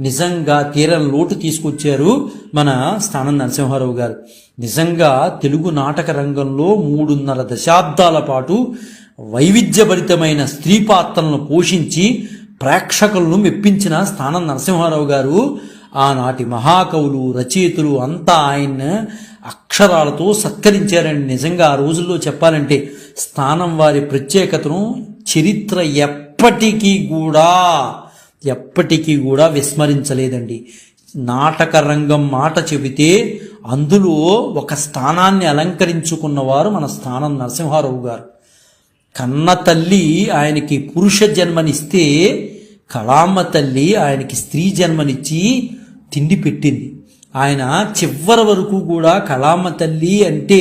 నిజంగా తీరని లోటు తీసుకొచ్చారు మన స్థానం నరసింహారావు గారు. నిజంగా తెలుగు నాటక రంగంలో 3.5 దశాబ్దాల పాటు వైవిధ్యభరితమైన స్త్రీ పాత్రలను పోషించి ప్రేక్షకులను మెప్పించిన స్థానం నరసింహారావు గారు ఆనాటి మహాకవులు, రచయితలు అంతా ఆయన అక్షరాలతో సత్కరించారండి. నిజంగా ఆ రోజుల్లో చెప్పాలంటే స్థానం వారి ప్రత్యేకతను చరిత్ర ఎప్పటికీ కూడా విస్మరించలేదండి. నాటక రంగం మాట చెబితే అందులో ఒక స్థానాన్ని అలంకరించుకున్నవారు మన స్థానం నరసింహారావు గారు. కన్న తల్లి ఆయనకి పురుష జన్మనిస్తే కళామ్మ తల్లి ఆయనకి స్త్రీ జన్మనిచ్చి తిండి పెట్టింది. ఆయన చివరి వరకు కూడా కళామ్మ తల్లి అంటే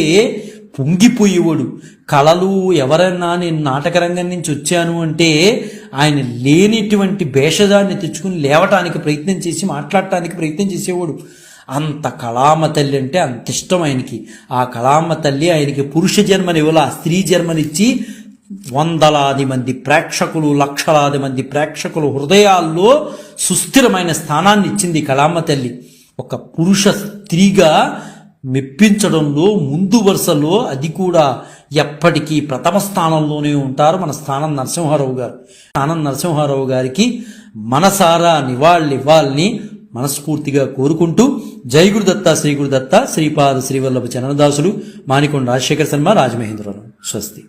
పొంగిపోయేవాడు. కళలు ఎవరన్నా నేను నాటక రంగం నుంచి వచ్చాను అంటే ఆయన లేనిటువంటి భేషజాన్ని తెచ్చుకుని లేవటానికి ప్రయత్నం చేసి మాట్లాడటానికి ప్రయత్నం చేసేవాడు. అంత కళామ్మ తల్లి అంటే అంత ఇష్టం ఆయనకి. ఆ కళామ్మ తల్లి ఆయనకి పురుష జన్మనివ్వల, స్త్రీ జన్మనిచ్చి వందలాది మంది ప్రేక్షకులు, లక్షలాది మంది ప్రేక్షకులు హృదయాల్లో సుస్థిరమైన స్థానాన్ని ఇచ్చింది కళామ్మ తల్లి. ఒక పురుష స్త్రీగా మెప్పించడంలో ముందు వరుసలో, అది కూడా ఎప్పటికీ ప్రథమ స్థానంలోనే ఉంటారు మన స్థానం నరసింహారావు గారు. స్థానం నరసింహారావు గారికి మనసారా నివాళులివ్వాలని మనస్ఫూర్తిగా కోరుకుంటూ జై గురుదత్త, శ్రీ గురుదత్త, శ్రీపాద శ్రీవల్లభ చరణదాసులు, మానికొండ రాజశేఖర శర్మ, రాజమహేంద్రరావు. స్వస్తి.